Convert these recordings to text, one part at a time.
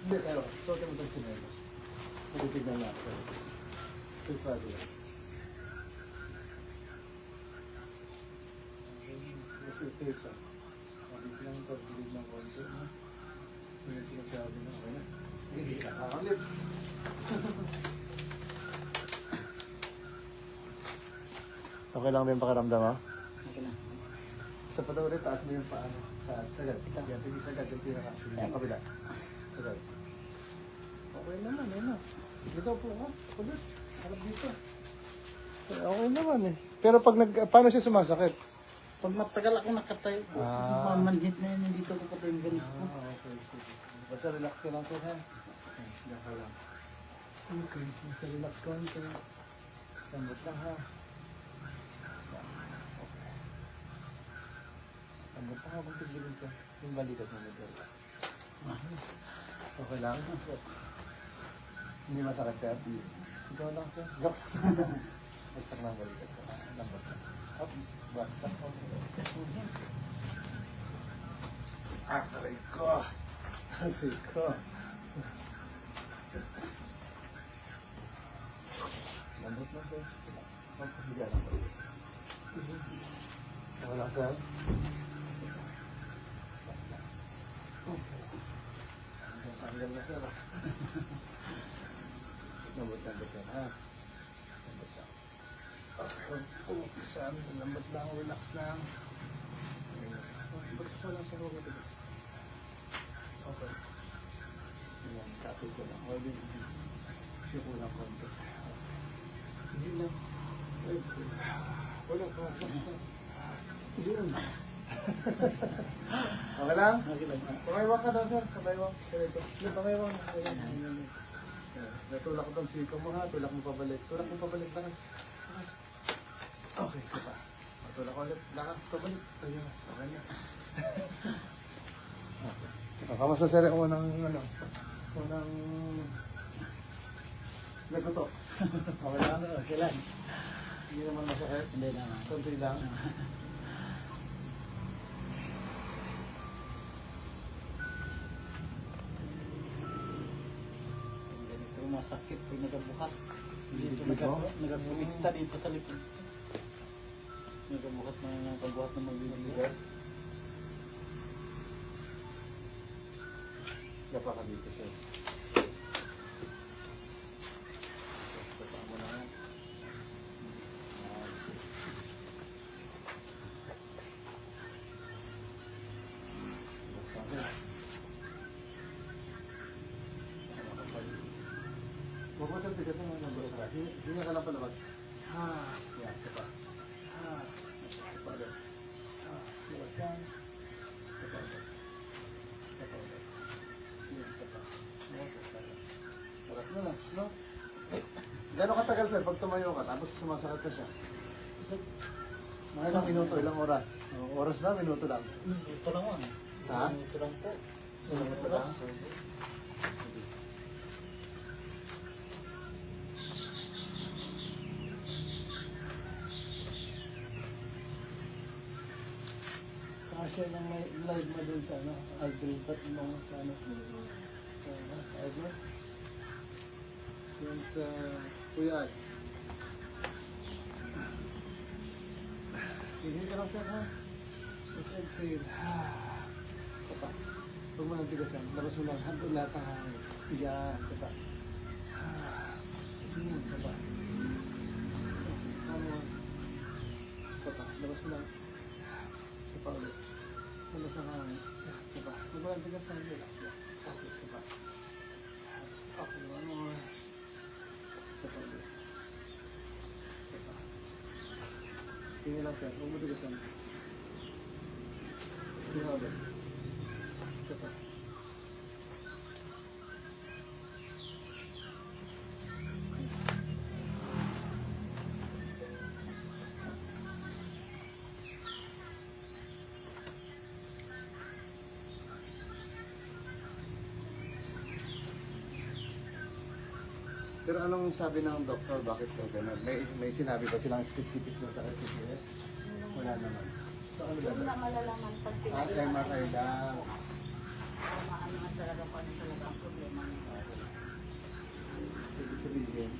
Hindi, tayo. Ito mo tayo sinayos. Natitignan na ako. Still Friday. Kasi stay pa. Mabit lang pag-bilid ng konti. Yung sinasabi na ako na. Hindi, nakakalit. Okay lang din pakiramdam ha? Okay na. Sa pa daw ulit, taas mo yung paano. Sagad. Yan, sige sagad. Yung pinaka. Yan, kabila. Sagad. Okay naman, yun na. Dito po ha. Ulit. Harap dito. Okay naman eh. Pero pag paano siya sumasakit? Pag matagal ako nakatayo, mamanhit na yun, dito ko patayo yung ganito. Okay, sige. Basta relax ka lang sir ha. Okay, diyan ka lang. Okay, basta relax ka lang sir. Lambot lang ha. Okay. Lambot lang ha kung tigilin sir. Yung balikat mo medyo relax. Okay lang? Hindi masakit sir? Sigaw lang sir. Gap. Bagsak lang balikat ko. Lambot lang. Up. Bagsak. Okay. Aray ko. Aray ko. Lambot lang sir. Magpasiga lang po. Wala sir. Hanggang na sir. Lambot lang sir ha. Lambot lang. Okay. Saan? Lambot lang. Relax lang. Bagsak pa lang sa huwag ito. Okay. Yan. Kapit ko lang. Huwag din. Siya ko lang konti. Hindi lang. Wala pa. Hindi lang. Okay lang? Okay lang. Pangayawang ka daw sir. Pangayawang. Pangayawang. Natulak ko itong siko mo ha. Tulak mo pabalik. Tulak mo pabalik lang. Okay, isa pa. Matulak ko ulit. Lakas, pabalik. Ayun. Okay na. Kamusta sir ako ng ano? Unang naguto. Okay lang? Okay lang. Hindi naman masakit. Hindi naman. Kunti lang. Ganito masakit pag nagabuhat. Dito nagabuhita dito sa likod. Nagabuhat na pagbuhat ng magbibigay. Dapa ka dito sir. Dapa mo na. Huwag mo sir, tigasan mo ng buka. Hinga ka lang palabas. Ha. Yan, dapa. Ha. Dapa ulit. Ha. Labas yan. Dapa ulit. Dapa ulit. Yan, dapa. Barat mo na, no? Gano'ng katagal sir, pag tumayo ka, tapos sumasakit ka siya? Mga ilang minuto, ilang oras? Oras ba? Minuto lang? Ito lang man. Ha? Ito lang po. Minuto lang? Kasi nang may live mo dun sa ano, Aldrin, ba't mo sa ano? Sa Aldrin? Yung sa Kuya Al. Hindi ka lang sir ha. Just exhale. Sapa. Huwag mo nang tigasan. Labas mo lang. Hantong lahat ng hangin. Yan. Sapa. Sapa. Ano? Sapa. Labas mo lang. Sapa ulit. Labas ang hangin. Yan. Sapa. Huwag mo nang tigasan. Relax lang. Okay. Sapa. Okay. One more. Sapa ulit. Sapa. Tingin lang sir. Huwag mo tigasan. Tingin ulit. Sapa. Pero anong sabi ng doktor, bakit daw ganun? May sinabi ba silang specific na sakit sa tiyan? Wala naman. So ano Yung ba? na malalaman pag MRI pinailan. lang. Maano nga talaga kung ano talaga ang problema niya. Ibig sabihin,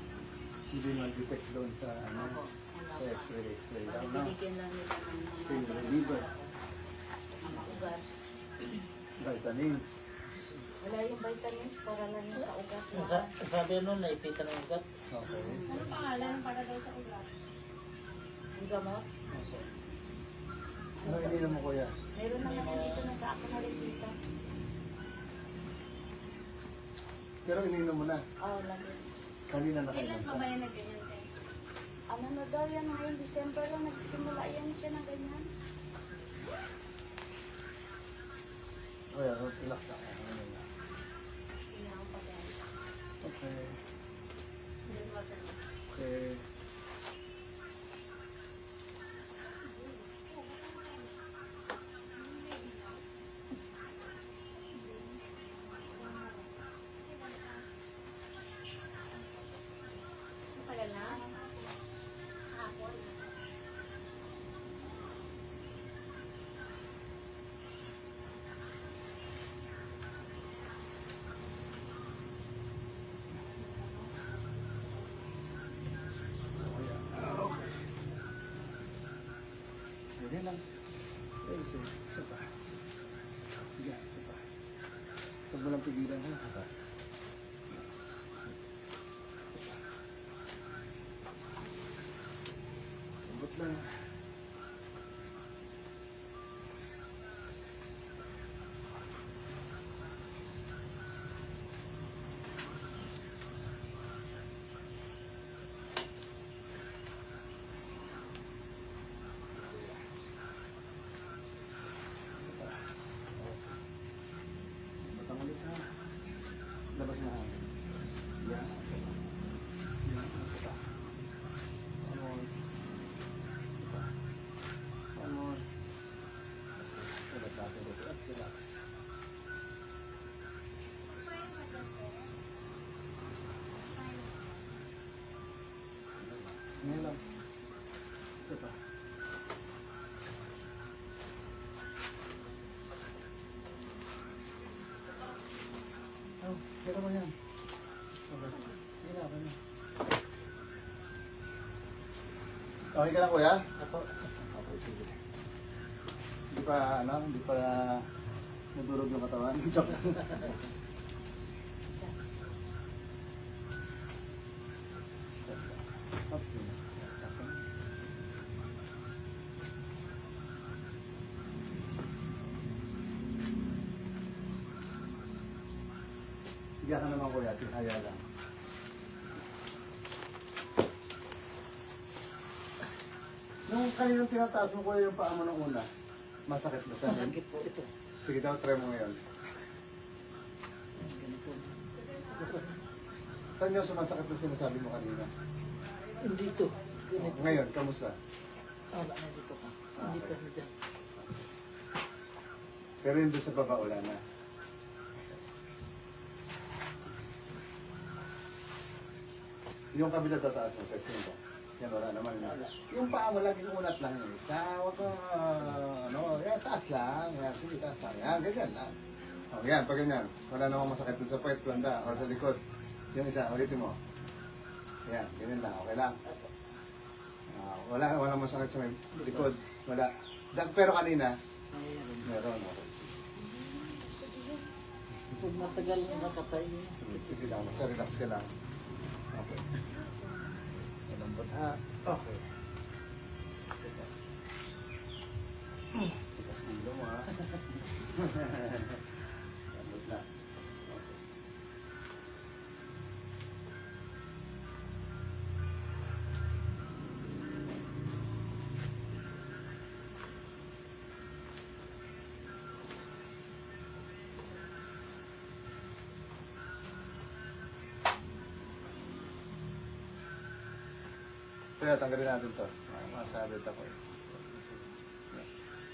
hindi mag-detect doon sa ano, Opo, sa x-ray lang, no? binigyan lang nila ng Pain mga reliever, mga ugat. vitamins. Wala yung vitamins para lang yung sa ugat. Sabi nun, naipitan ng ugat. Okay. Ano pangalan para daw sa ugat? Yung gamot. Okay. Ano ininom mo, kuya? Meron naman na dito na sa akin na resita. Pero ininom mo na. Oo, lagi. Kanina na Kailan pa ba kayo. yan na ganyan tayo? Ano na daw yan ngayon, December lang nagsimula yan siya na ganyan. Oh, yeah, relax na. Ano na. Hindi ako pa yan. Okay. Then water. Okay. Matagal na? Hapon. Okay. Ganyan lang. Okay, isa pa. Sige, isa pa. Huwag mo lang pigilan ha. Yes. Isa pa. Lambot lang. Isa pa. Batang ulit ha. Labas na hangin. Yan. Yan. Isa pa. One more. Isa pa. One more. Okay. Ulit natin dito. At relax. Sige lang. Isa pa. Oh, pero mo yan. Okay. Hirapan na. Okay ka lang, kuya? Ako, Okay, sige. Hindi pa, ano, hindi pa nadurog yung katawan. Joke lang. Okay. Sakto. Higa ka naman, kuya. Tihaya lang. Nung kaninang tinataas mo, kuya, yung paa mo nung una, masakit ba siya? masakit po ito. Sige daw, try mo ngayon. Ganito. Saan yung sumasakit na sinasabi mo kanina? Hindi ito. Ganito. Ngayon, kamusta? Wala na dito ka. Hindi ka na dyan. Pero yung doon sa baba, wala na. Yung kabila tataas mo, kasi ito. Yan, wala naman. Wala. Yung paa mo, lagi unat lang yung isa. Huwag ka, ano, yan, taas lang. Yan, sige, taas lang. Yan, ganyan lang. O, yan, pag ganyan. Wala namang masakit dun sa puwet, banda, o sa likod. Yung isa, ulitin mo. Yan, ganyan lang. Okay lang. Wala masakit sa may likod. Wala. Pero kanina, Mayroon. meron. Okay. Pag matagal na nakatay, sakit. Sige lang, basta relax ka lang. Okay. Malambot ha. Okay. Tigas nilo mo ha. Lambot na. Okay. Kaya tanggalin natin to. Masabit ako eh.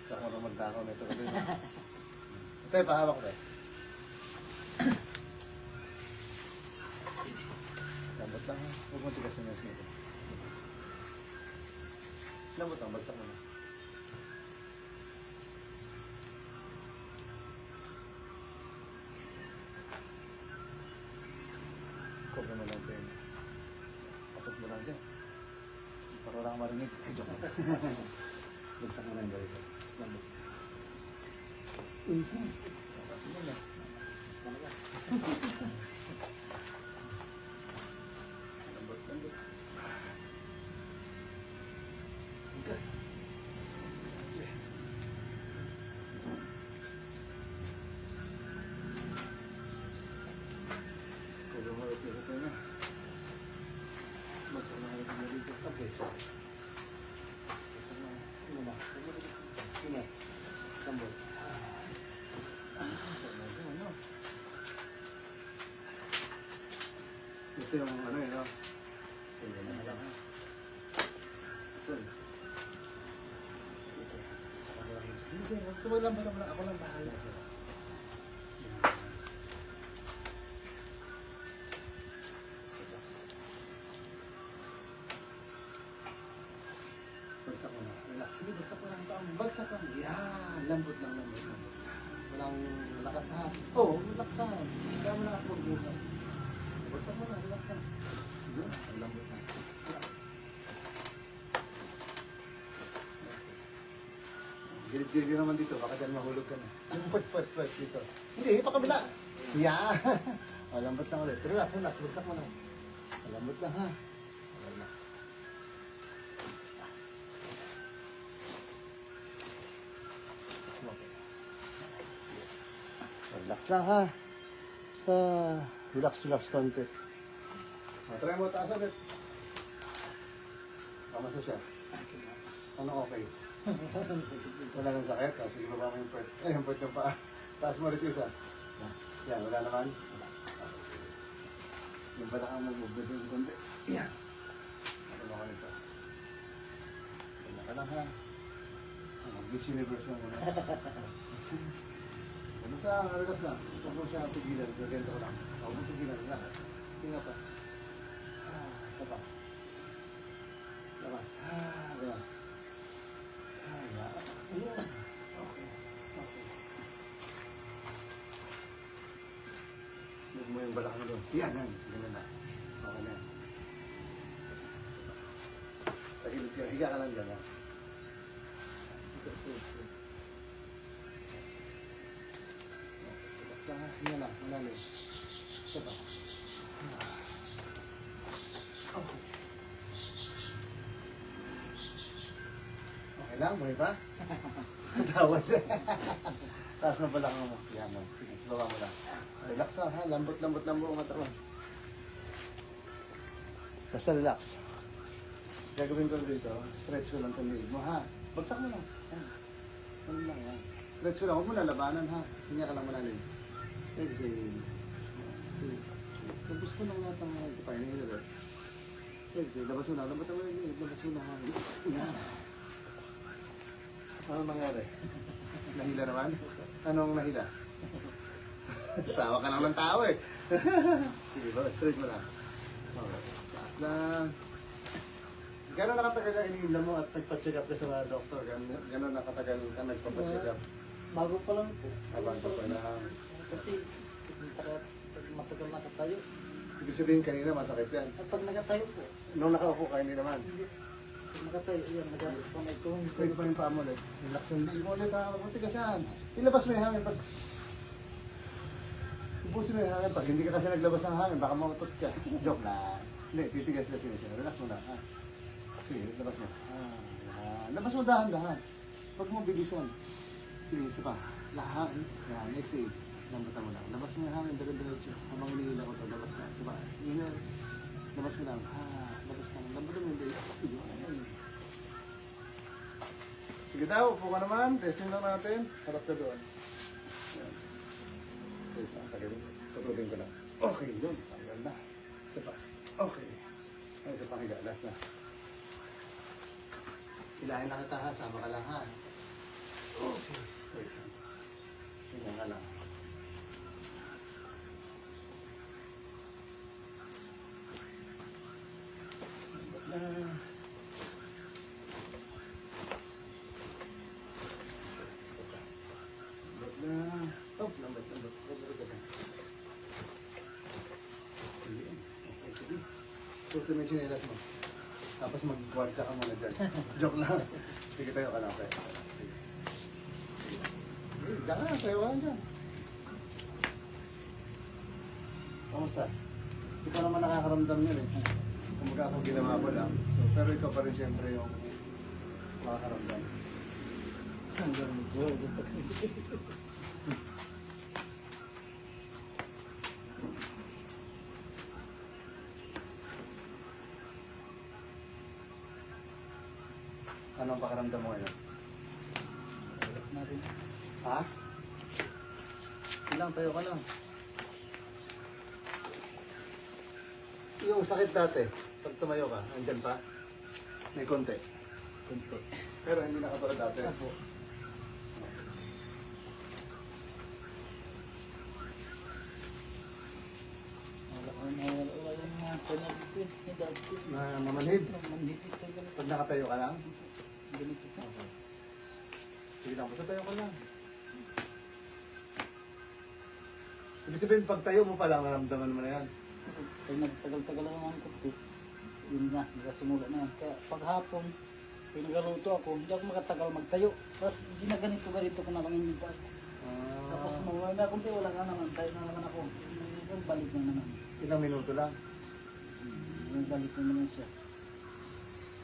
Ako na magtakaw nito. Ito yung pahawak ko eh. Lambot lang ha. Huwag mo tigasin yung sito. Lambot lang, bagsak mo na. Bagsak mo na yung balik. Lambot. Mhm. Yun na. Talaga. Lambot, lambot. Gas. Kaya mo rin siya ito na. Bagsak na rin kami dito. Okay. Bagsak na. Sino na? Sino na? Lambot. Ano? Ito yung ano yun, no? Ito yung lang, ha? Ito. Ito. Saka mo lang. Hindi, tuloy lang ba naman? Ako lang bahala. Bagsak mo na. Relax. Sige, bagsak mo lang. Bagsak lang. Yan. Lambot lang, lambot lang. Walang malakas ha. Oo, relax ha. Kaya mo na ako magbuhat. Bagsak mo na, relax ha. Yun, ang lambot na. Gilit-gilit ka naman dito, baka dyan mahulog ka na. Yung pwet dito. Hindi, pa kabila. Yan. O, lambot lang ulit. Relax, relax. Bagsak mo na. Lambot lang ha. Relax. Okay. Relax lang ha. Sa relax konti. Try mo taas ulit. Kamusta siya? Ano okay? Wala nang sakit? Sige baba mo yung puwet. Yung puwet yung paa. Taas mo ulit yung isa. Yan, wala naman. Okay, sige. Yung balakang mo, move yung konti. Yan. Ano ka nito? Wala ka lang ha. Mag-Miss Universe mo muna. Ano sa, relax na. Huwag mo siya pigilan. Gaganda ko lang. Huwag mo pigilan. Relax. Tinga pa. Isa pa. Labas. Ganyan. Yan. Okay. Okay. Move mo yung balakang doon. Yan. Ganyan na. Okay na yan. Sa gilid ka. Higa ka lang dyan ha. Straight. Basta hinga lang, malalim. Isa pa. Okay. Okay lang, buhay pa? Tawa siya. Taas mo pala mo. Yan mo. Sige, bawa mo lang. Relax lang ha, lambot-lambot lang mo ang katawan. Basta relax. Gagawin ko dito, stretch ko lang itong leg mo ha. Bagsak mo lang. Yan. Ano lang yan. Stretch ko lang, huwag mo lalabanan ha. Hinga ka lang malalim. Exhale. Labas mo lang lahat ng mga isa pa. Inhale. Exhale. Labas mo na. Labas mo na. Labas mo na. Yan. Anong nangyari? Nahila naman? Anong nahila? Tawa ka lang ng tao eh. Sige ba? Straight mo lang. Okay. Taas lang. Gano'n nakatagal ang iniinda mo at nagpa-check up ka sa mga doktor? Gano'n nakatagal ka nagpa-check up? Bago pa lang po. Bago pa lang. Kasi matagal nakatayo. Ibig sabihin kanina masakit yan. At pag nakatayo po, Nung nakaupo ka, hindi naman. pag nakatayo, yan, nagkakamay ko. Straight pa rin pa mo ulit. Relax yung leg mo ulit ha. Huwag tigasan. Ilabas mo yung hangin pag... Ibusin mo yung hangin pag hindi ka kasi naglabas ng hangin, baka mautot ka. Joke lang. Hindi, titigas kasi siya. Relax mo na. Ha? Sige, labas mo. Labas mo dahan-dahan. Huwag mo bilisan. Sige, isa pa. Lahat. Yan, exhale. Lambutan mo lang. Labas mo yung hangin, dagan-dagan. Habang inihila ko to, labas na. Isa pa. Inhale. Labas mo lang. Labas lang. Lambutan mo yung day. Sige daw, upo ka naman. Testing lang natin. Harap ka doon. Yan. Wait lang, tagalin. Tutulin ko lang. Okay, doon. Tanggal na. Isa pa. Okay. Ay, isa pa higa. Last na. Hilahin lang kita ha. Sama ka lang ha. Okay. Wait lang. Hinga ka lang. Suot mo yung chinelas mo. Tapos mag-guardia ka muna dyan. Joke lang. Sige, tayo ka lang. Okay. Diyan ka na, tayo ka lang dyan. Kamusta? Hindi ko naman nakakaramdam yun eh. Kumbaga ako ginawa ko lang. So, pero ikaw pa rin siyempre yung makakaramdam. Hanggang dito. Ano ang pakaramdam mo ngayon? Natin. Ha? Ilang tayo ka lang. Yung sakit dati, pag tumayo ka, andyan pa? May konti. Kunti. Pero hindi nakatulad dati. Ako. Wala yung mga kanya dito eh. Yung dati. Mamanhid. Manhid ito ganito. Pag nakatayo ka lang, Ganito pa. sige lang, basta tayo ka lang. Ibig sabihin, pag tayo mo pa lang, naramdaman mo na yan. Pag nagtagal-tagal lang ang kunti, yun na, nakasimula na yan. Kaya paghapon, pinagaluto ako, hindi ako makatagal magtayo. Tapos ganito ko na lang yung pa. Tapos mawala na kunti, wala nga naman, tayo na naman ako. Yung balik na naman. Ilang minuto lang. Yung balik na naman siya.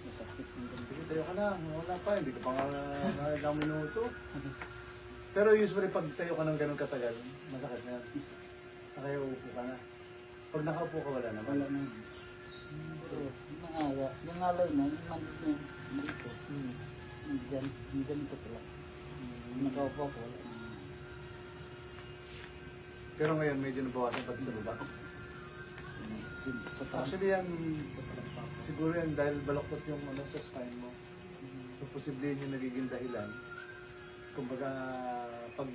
Masakit yung ganito. Sige, tayo ka lang. Wala pa, hindi ka pa nga ilang minuto. Pero usually, pag tayo ka ng ganun katagal, masakit na yan. Kaya uupo ka na. Pag nakaupo ka, wala naman. Wala na. So, yung alay na, yung mandit na yung dito. Diyan, yung ganito pala. Nakaupo ako, wala na. Pero ngayon, medyo nabawasan pati sa baba. Sa taas. Actually, yan, Sa palakpak. siguro yan dahil baloktot yung ano, sa spine mo. So, posible yun yung nagiging dahilan. Kumbaga, pag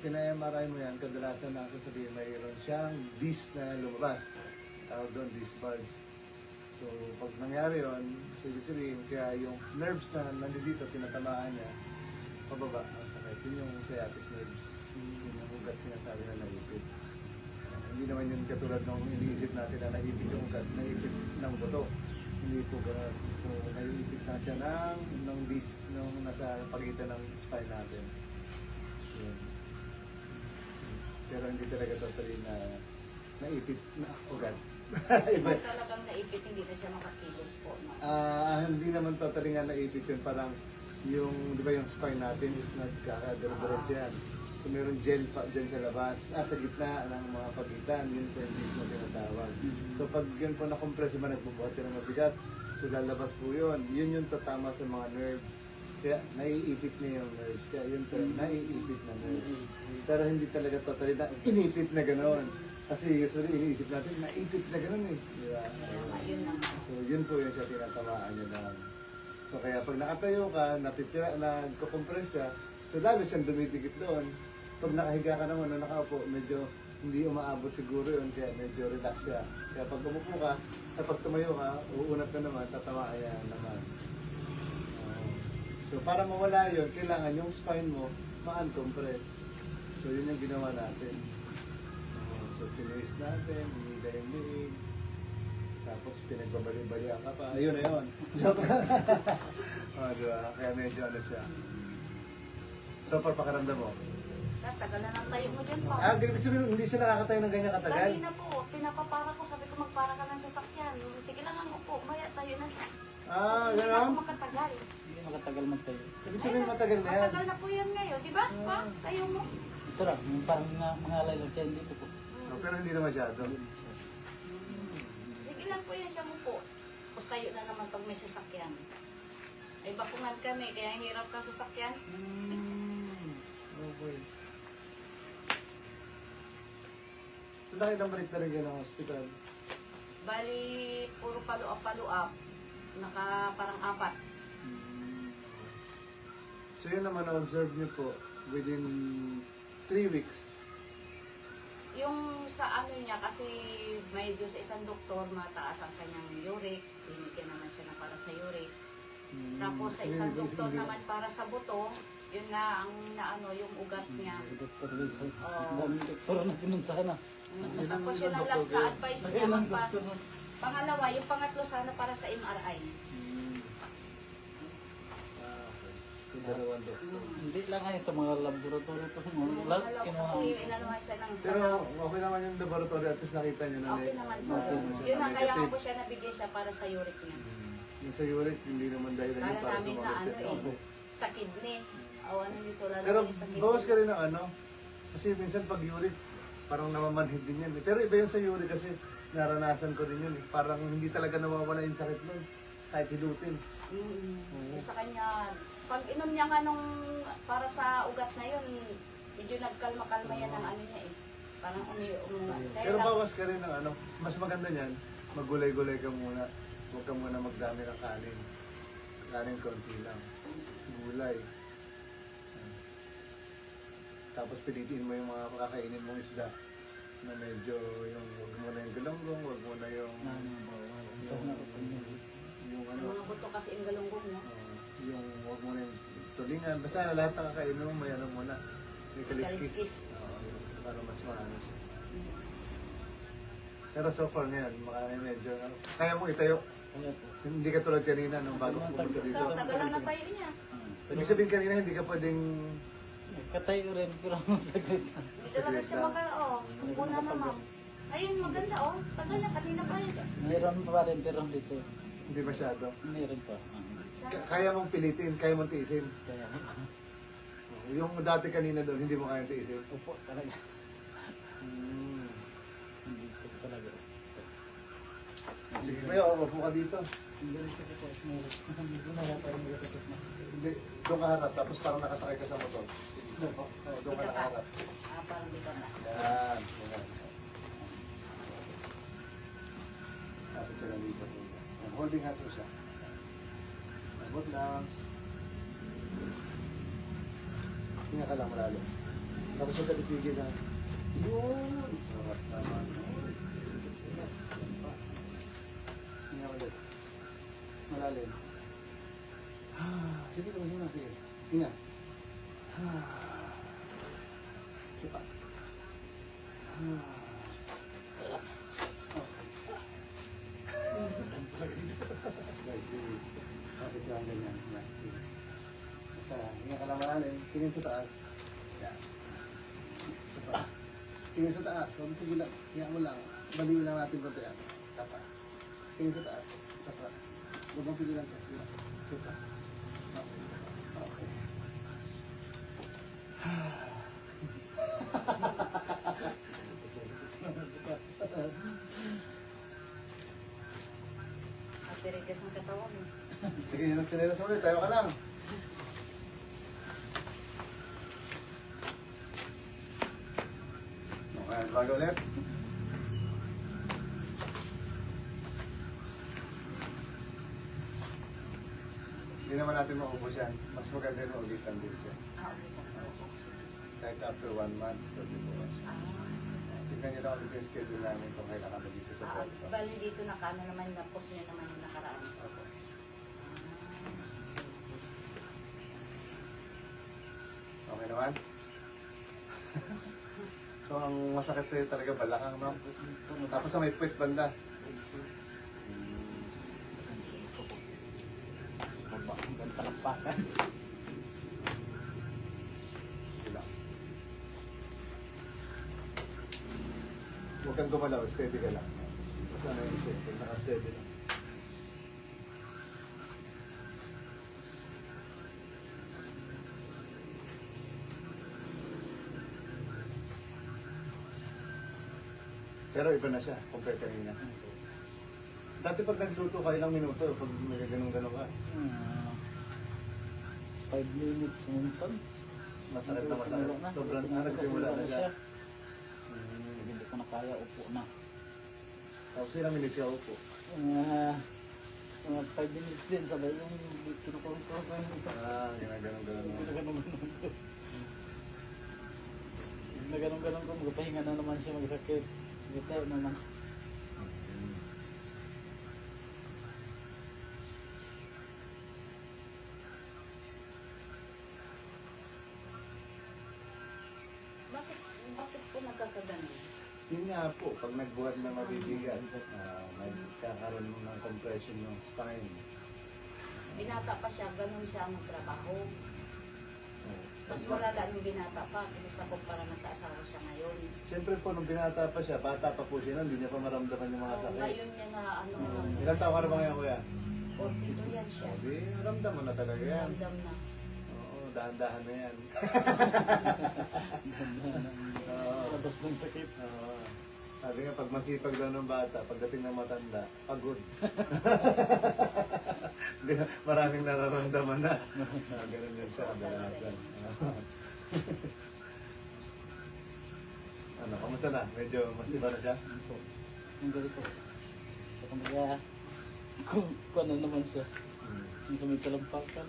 pina-MRI mo yan, kadalasan na sasabihin mayroon siyang disc na lumabas. Tawag doon, disc bulge. So, pag nangyari yun, ibig sabihin, kaya yung nerves na nandito, tinatamaan niya, pababa, ang sakit. Yun yung sciatic nerves. Yun yung ugat sinasabi na naipit. Hindi naman yun katulad nung iniisip natin na naipit yung ugat, naipit ng buto. Hindi po gano'n. So, naiipit na siya ng disc nung nasa pagitan ng spine natin. Yun. Pero hindi talaga totally na naipit na ugat. Kasi Iba. kung talagang naipit, hindi na siya makakilos po. No? Hindi naman totally nga naipit yun. Parang yung, di ba yung spine natin is nagkakadiretso yan. So meron gel pa dyan sa labas, sa gitna ng mga pagitan, yun po yung disc na tinatawag. So pag yun po na-compress, diba nagbubuhat yun ng mabigat, so lalabas po yun. Yun yung tatama sa mga nerves. Kaya naiipit niya yung nerves. Kaya yun term, naiipit na nerves. Pero hindi talaga totally na inipit na gano'n. Kasi usually iniisip natin, naipit na gano'n eh. Diba? Yun naman. So yun po yung siya tinatamaan niya lang. So kaya pag nakatayo ka, napipira, nagko-compress siya, so lalo siyang dumidikit doon. Pag nakahiga ka naman na nakaupo, medyo hindi umaabot siguro yun, kaya medyo relax siya. Kaya pag umupo ka, kapag tumayo ka, uunat ka naman, tatawa kaya naman. So para mawala yun, kailangan yung spine mo ma-uncompress. So yun yung ginawa natin. So pinuwis natin, hinida yung liig. Tapos pinagbabali-balihan ka pa. Ayun na yun. Joke lang. Diba? Kaya medyo ano siya. So far pakaramdam mo? Tagal na ng tayo mo dyan po. Ibig sabihin, hindi siya nakakatayo ng ganyan katagal? Kanina po, pinapapara ko, sabi ko magpara ka ng sasakyan. Sige lang ang upo, maya tayo na siya. Hindi na Gano'n? ako makatagal. Hindi makatagal magtayo. Ibig sabihin, matagal na yan. Matagal na po yan ngayon, di ba? Pa, tayo mo. Ito lang, yung parang mga alay lang siya dito po. Pero hindi na masyado. Sige lang po yan siya upo. Tapos tayo na naman pag may sasakyan. Ay bakungan kami, kaya hirap ka sasakyan. Okay. So dahil ang balik na rin yan ng hospital. Bali, puro paluap. Naka parang 4. So yun naman na-observe niyo po within 3 weeks. Yung sa ano niya, kasi may doon sa isang doktor, mataas ang kanyang uric. Binigyan naman siya na para sa uric. Tapos sa isang doktor naman para sa buto, yun nga ang naano, yung ugat niya. Doktor Lisa. Oo. Ang doktor na pinuntahan na. Tapos yun ang last na advice niya. Pangalawa, yung pangatlo sana para sa MRI. dalawang doktor. Hindi lang ngayon sa mga laboratory po. Lahat kinuha. Kasi inanuhan siya ng Pero sana. okay naman yung laboratory at least nakita nyo na Okay naman po. Okay naman. Yun ang kaya ko po siya nabigyan siya para sa uric niya. Yung sa uric, hindi naman dahil Kala yun para namin na sumagot. ano eh, sa kidney. Awa na yung wala Pero naman yung sa kidney. bawas ka rin ng ano, kasi minsan pag uric, parang namamanhid din yan. Pero iba yung sa uric kasi naranasan ko rin yun. Parang hindi talaga nawawala yung sakit nun, kahit hilutin. Mm. Sa kanya, pag inom niya nga nung para sa ugat na yun, medyo nagkalma-kalma yan ang ano niya eh. Parang umunga. Pero bawas ka rin ng ano, mas maganda niyan, magulay-gulay ka muna. Huwag ka muna magdami ng kanin. Kanin konti lang. Gulay. Tapos pilitiin mo yung mga kakainin mong isda na medyo yung huwag mo na yung galonggong, huwag mo na yung Isa na ko po yun. yung Sa ano, mga buto kasi yung galunggong mo. yung huwag mo na yung tulingan. Basta lahat ng kakainin mo, may ano muna. May Kaliskis. kaliskis. Para mas maano siya. Mm. Pero so far ngayon, medyo, kaya mo itayo. Kaya po. Hindi ka tulad kanina nung bago pumunta dito. Tagal lang na tayo niya. Ibig sabihin kanina hindi ka pwedeng Katayo rin pero masakit. Hindi talaga siya muna naman. Ayun, maganda oh. Tagal na, kanina pa yun. Mayroon pa rin pero dito. hindi masyado. Mayroon pa. Kaya mong pilitin, kaya mong tiisin. Kaya Yung dati kanina doon, hindi mo kaya tiisin. upo talaga. Hmm. Dito talaga. Sige kuya, upo ka dito. Hindi ko po hindi ko na pa rin masakit na. Hindi, doon ka harap, tapos parang nakasakay ka sa motor. Sige. Doon ka nakaharap. Parang di ka na. Yan. Yan. Tapos ka lang dito. Yan, holding hands mo siya. Abot lang. Hinga ka lang malalim. Tapos huwag ka titigil na. Yun! Sarap naman. Hinga ulit. Malalim. Sige, tuloy muna. Sige. Hinga. Sipa. Kapit lang ganyan. Yan. Sige. Isa. Hinga ka lang malalim. Tingin sa taas. Yan. Isa pa. Tingin sa taas. Huwag mo tigilan. Hinga mo lang. Baliin lang natin konti yan. Isa pa. Tingin sa taas. Isa pa. Huwag mong pigilan sa sila. Isa pa. Okay. Atirigas ang katawan mo. Sige, yun ang tsinelas ulit. Tayo ka lang. Okay, bago ulit. Hindi naman natin maubos yan. Mas maganda na ulitan din siya. Kahit after 1 month, 24 hours. Tignan niyo lang ulit yung schedule namin kung kailan kami dito sa Puerto. Bali dito nakano naman, na-post nyo naman yung nakaraan. Okay naman? So, ang masakit sa'yo talaga balakang, no? Tapos sa may puwet banda. Baba ang talampakan. Ilang. Huwag kang gumalaw, steady ka lang. Basta na yung shape, naka-steady lang. Pero iba na siya, compare kanina. Dati pag nagluto ka, ilang minuto, pag may ganun-ganun ka, 5 minutes minsan. masakit na masakit. Sobrang nagsimula na siya. Hindi ko na kaya, upo na. Tapos ilang minutes ka upo. Mga 5 minutes din, sabay yung kinukulong-kulong ko yung Ginaganon-ganon mo. Naganon-ganon ko, magpahinga na naman siya magsakit. Gitayo naman. Bakit po nagkakaganon? Yun nga po, pag nagbuhat na mabibigat, nagkakaroon ng compression ng spine. Binata pa siya, ganun siya magtrabaho. Mas wala lang yung binata pa kasi sakop para nagkaasawa siya ngayon. Siyempre po, nung binata pa siya, bata pa po siya, hindi niya pa maramdaman yung mga Oh, sakit. ngayon niya na ano, Ilang taon ka na ba ngayon, kuya? 42 yan siya. Hindi, maramdam mo na talaga yan. Ramdam na. Oo, dahan-dahan na yan. Oo. Labas ng sakit. Oo. Sabi nga, pag masipag daw ng bata, pagdating ng matanda, pagod. Hindi, maraming nararamdaman na. Ganun yan siya, kadalasan. Ano, kamusta na? Medyo masiba na siya? Opo. Yung ganito. Kumbaga, kung ano naman siya. Yung sa may talampakan.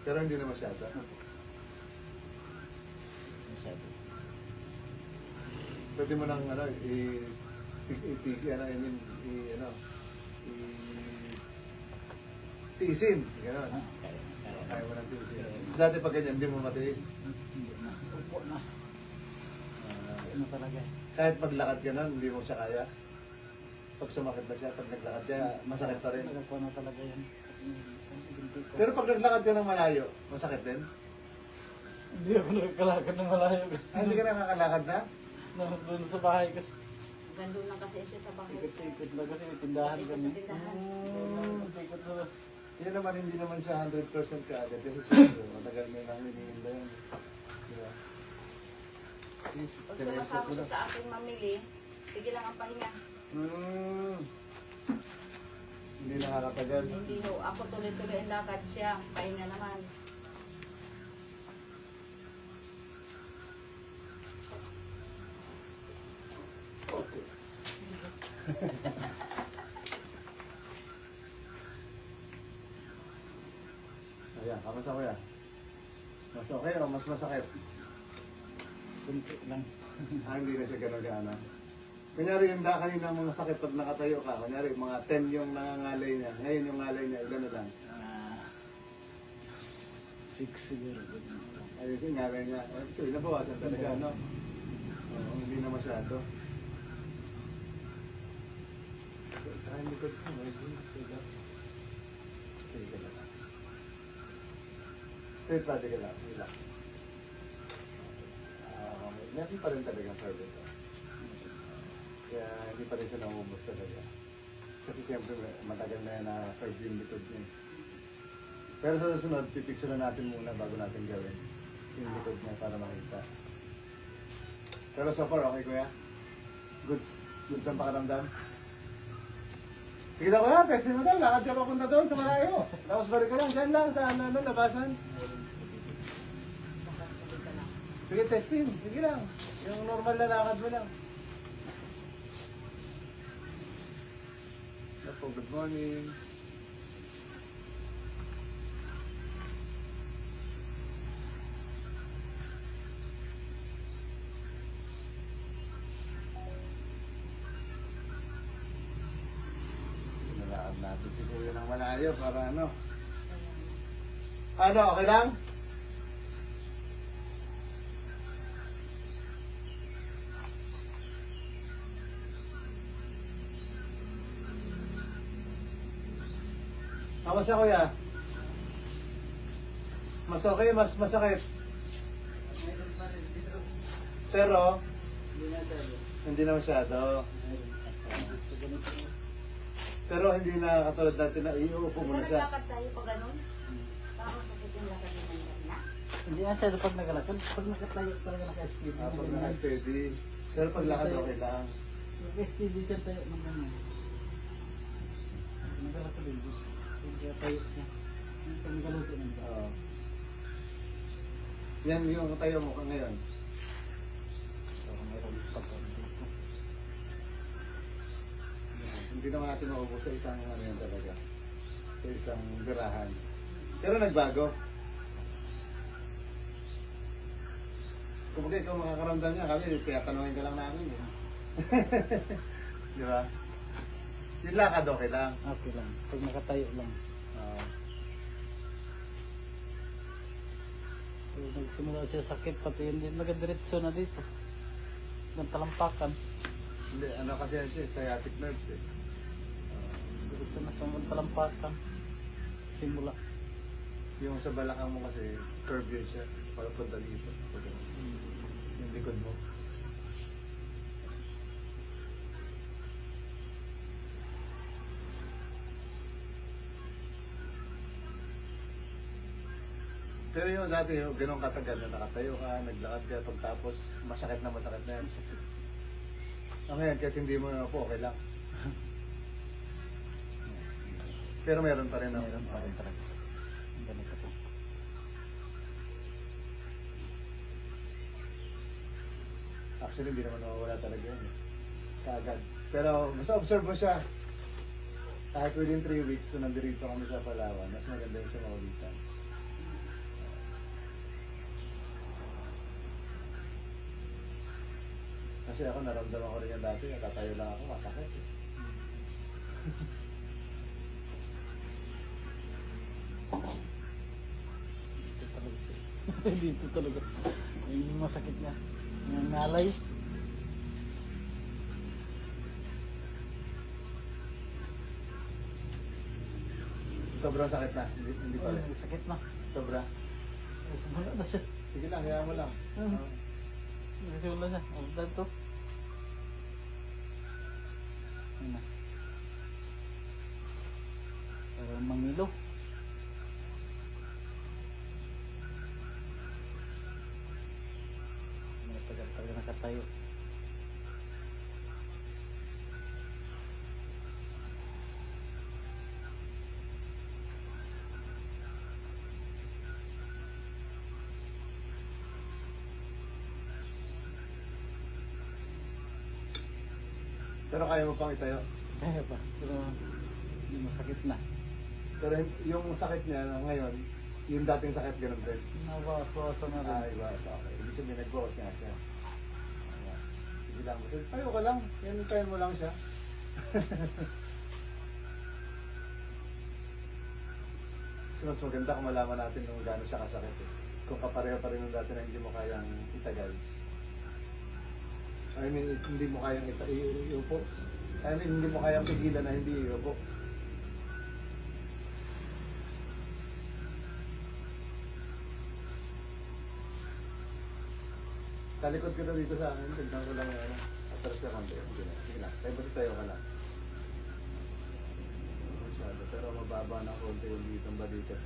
Pero hindi na masyado. Masyado. Pwede mo nang ano, tiisin. Gano'n. Kaya. Kaya mo nang tiisin. Dati pag ganyan, hindi mo matiis. Hindi na. Upo na. Ano talaga. Kahit maglakad ka nun, hindi mo siya kaya. Pag sumakit na siya, pag naglakad ka, masakit pa rin. Upo na talaga yan. Hindi ko. Pero pag naglakad ka ng malayo, masakit din? Hindi ako nakakalakad ng malayo. Ah, hindi ka nakakalakad na? Doon sa bahay kasi. Gandun lang kasi siya sa bahay. Ikot-ikot na kasi may tindahan Ikot kami. sa tindahan. Ikot sa... Yan naman, hindi naman siya 100% kaagad. Kasi siyempre, matagal na lang hinihinda yun. Diba? Sis, Pag tinesot sumasama ko siya na. sa akin mamili, sige lang ang pahinga. Hindi nakakatagal. Hindi ho, ako tuloy-tuloy ang lakad siya, pahinga naman. Okay. Ayan, kamusta kuya? Mas okay o mas masakit? Kunti lang. Hindi na siya ganun gaano. Kunyari yung kanina mga sakit pag nakatayo ka, kunyari mga 10 yung nangangalay niya, ngayon yung ngalay niya, ilan na lang? 6 siguro. Ayun yung ngalay niya. Actually, nabawasan talaga, no? Oo, hindi na masyado. Tsaka yung likod ko, medyo straight up. Straight ka lang. Straight body ka lang, relax. Meron pa rin talagang curve ito. Kaya hindi pa rin siya naubos talaga. Kasi siyempre matagal na yan na curve yung likod niya. Pero sa susunod, pipicture na natin muna bago natin gawin yung likod niya para makita. Pero so far, okay kuya? Goods? Goods ang pakaramdam? Sige na kuya, testin mo daw. Lakad ka papunta doon sa malayo. Tapos balik ka lang, dyan lang sa labasan. Sige, testing. Sige lang. Yung normal na lakad mo lang. Ako, good morning. Nalakad natin si Kuya ng malayo para ano. Ano, okay lang? Kamusta kuya? Mas okay, mas masakit. Pero, hindi na masyado. Pero hindi na katulad natin na iuupo mo na siya. Naglalakad tayo pa ganun? Parang sakit yung lakad niya ng ganda. Hindi na siya pag nagalakad. Pag nakatayo talaga naka-STD. Pag naka-steady. Pero pag lakad okay lang. Naka-STD siya tayo ng gano'n. Nagalakad din. Kaya tayo siya. Pag nagaluto ng ba. Oo. Yan yung tayo mo ngayon. So, mayroon pagkakas dito. Hindi naman natin maubos sa isang ano yan talaga. Sa isang birahan. Pero nagbago. Kung ikaw makakaramdam niya, kami kaya tanungin ka lang namin eh. Di ba? Yung lakad okay lang. Okay lang. Pag nakatayo lang. Oo. So, nagsimula siya sakit pati hindi nagadiretso na dito. Ng talampakan. Hindi, ano kasi yan siya, sciatic nerves eh. Diretso na siya ng talampakan. Simula. Yung sa balakang mo kasi, curve yun siya. Palapunta dito. Yung likod mo. Pero yung dati, yung ganun katagal na nakatayo ka, naglakad ka, pagtapos masakit na yan. Ang ngayon, kahit hindi mo na po, okay lang. Pero meron pa rin ako. Meron pa rin talaga. Ang ganito po. Actually, hindi naman nawawala talaga yan. Kaagad. Pero mas observe mo siya. Kahit within 3 weeks, kung nandirito kami sa Palawan, mas maganda yung sa Maulitan. Kasi ako naramdaman ko rin yan dati, nakatayo lang ako, masakit eh. Dito talaga siya. Dito talaga. Yung masakit niya. Yung nalay. Sobrang sakit na, hindi pa rin. Ay, sakit na. Sobra. Wala na siya. Sige lang, hayaan mo lang. Kasi wala siya. Ang dad to. Ayun na. Parang mangilo. Tagal-tagal nakatayo. Pero kaya mo pang itayo. Kaya pa. Pero hindi masakit na. Pero yung sakit niya ngayon, yung dating sakit ganun din. Nabawas-bawasan na rin. Ay, ba, okay. Ibig sabihin, nag-bawas nga siya. Ayan. Sige lang. Tayo ka lang. Yan, tayo mo lang siya. Kasi mas maganda kung malaman natin kung gaano siya kasakit eh. Kung kapareho pa rin yung dati na hindi mo kayang itagal. I mean, hindi mo kayang iupo. I mean, hindi mo kayang pigilan na hindi iupo. Talikod ka na dito sa akin, tignan ko lang yung ano. Atras ka konti. Sige lang, tayo basta tayo ka lang. Masyado, pero mababa na konti yung dito ang balikat.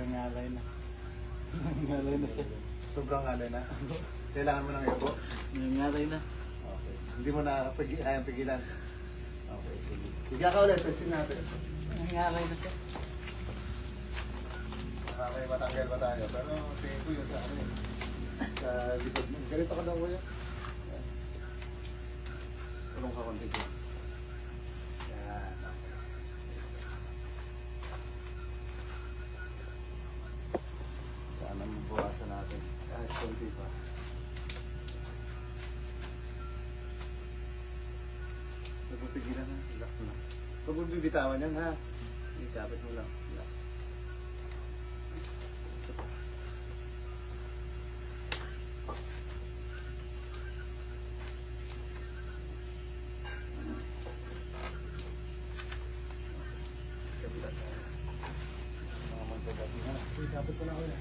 Ngalay na. Ngalay na siya. Sobrang alay na. Kailangan mo ng iupo. Ngalay na. Okay. Hindi mo na kayang pigilan. Okay, sige. Higa ka ulit, testin natin. Ngalay na siya. Baka may matanggal pa tayo. Pero tingin ko yun sa ano yun. Sa likod mo. Ganito ka daw kuya. Yan. Tulong ka konti ko. Yan. Okay. Sana mabawasan natin. Kahit konti pa. Huwag mo pigilan ha. Relax na. Huwag mo bibitawan yan ha. Ikapit mo lang. Relax. Kapitan tayo. Mga magdagabi ha. Ikapit ko na ako yan.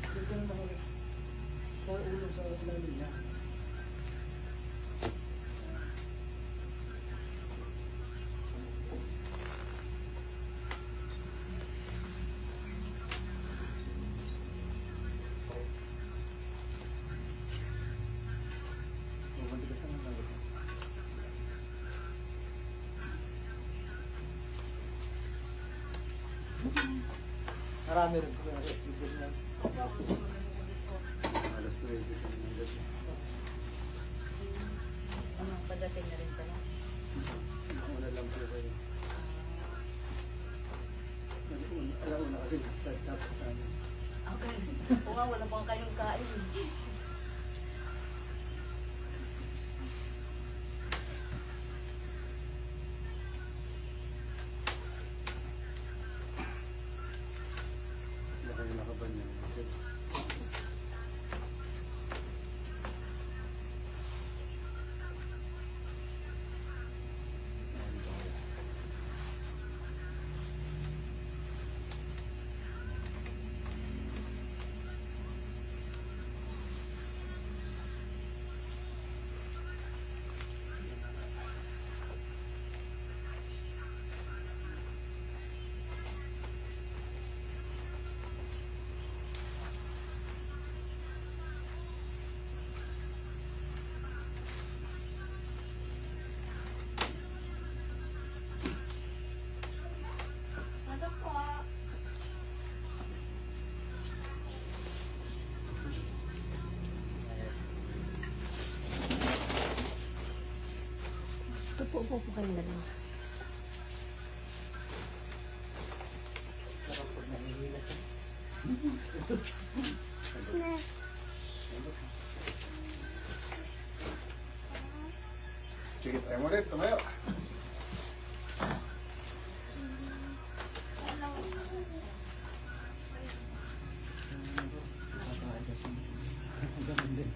Ikapit ko na ako yan. Sa ulo, sa ilalim niya. Marami rin po yung SDB na. Alas 9 ito ng gabi. Ano, pagdating na rin pala. Ako na lang po kayo. Alam mo na kasi sa dapat ano. Okay. Oo nga, wala pa kayong kain. Hindi kayo nakaban yan. Kasi Upo po kayong dalawa. Sarap pag nahihila siya. Sige, tayo mo ulit. Tumayo. Ganun din.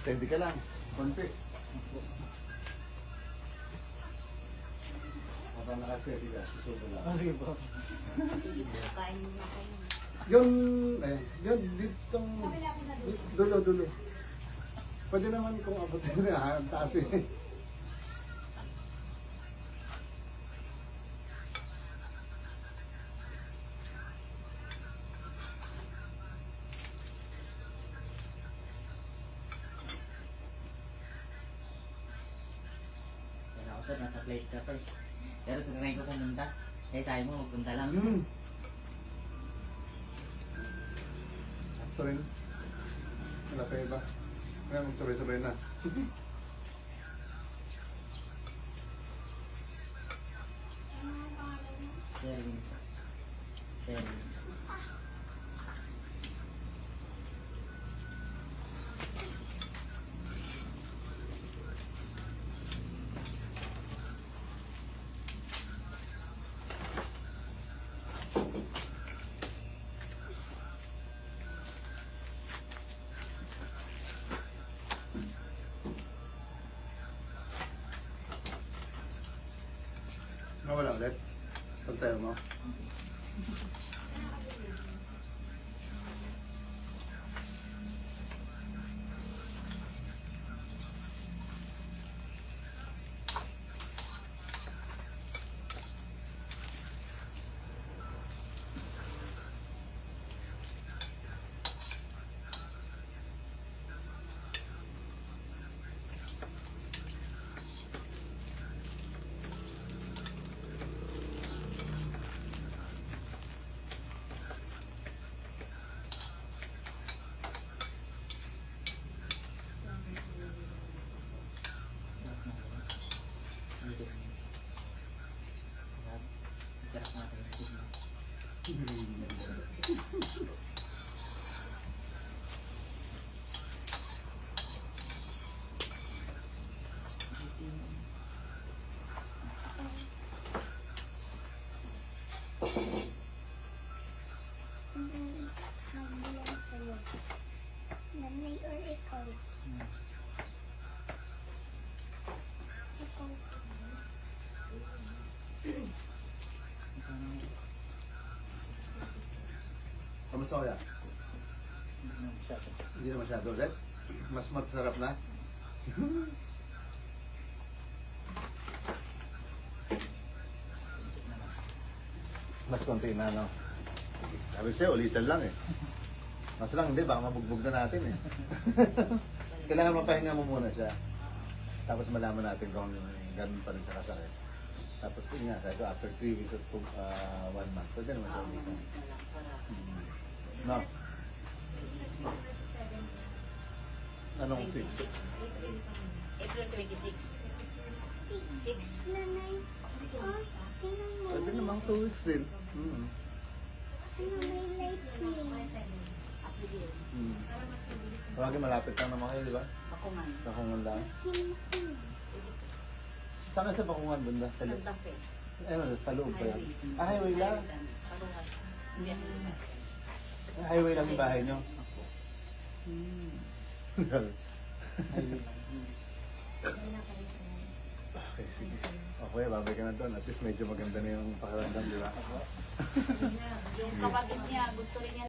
Steady ka lang. Konti. Habang naka-steady ka, susubo lang. Ah, sige po. Sige po, kain muna kayo. Yun, ditong, dulo. Pwede naman kung abot yun, ang taas eh. Kaya ako sir, nasa plate ka pa eh. Pero tinry ko pumunta. Eh sabi mo, magpunta lang. Sakto rin. Wala pa iba. Kaya magsabay-sabay na. Sharing. Sharing. Nawala ulit. Pag tayo mo. Magbilang sa'yo. Nanay or ikaw? Ikaw. Kamusta kaya? Hindi na masyado ulit. Mas masarap na. Mas konti na, no? Sabi sa'yo, ulitan lang eh. Mas lang, hindi, baka mabugbog na natin eh. Kailangan mapahinga mo muna siya. Tapos malaman natin kung ganun pa rin siya kasakit. Tapos yun nga, sabi ko, after 3 weeks or 1 month, pwede naman siya ulitan. No? Anong 6? April 26. 6. Nanay. Oh, tingnan mo. Pwede namang 2 weeks din. Ano may light green? April. Tawagin, malapit lang naman kayo, di ba? Bakungan. Bakungan lang. Tingnan mo. Saan ka sa Bakungan, banda? Santa Fe. Ano, taloob pa yan? Ah, highway lang. Paruhas. Hindi ako lumas. Highway lang yung bahay nyo. Okay, sige. Okay, babay ka na doon. At least medyo maganda na yung pakiramdam, di ba? Yung kapatid niya, gusto rin niya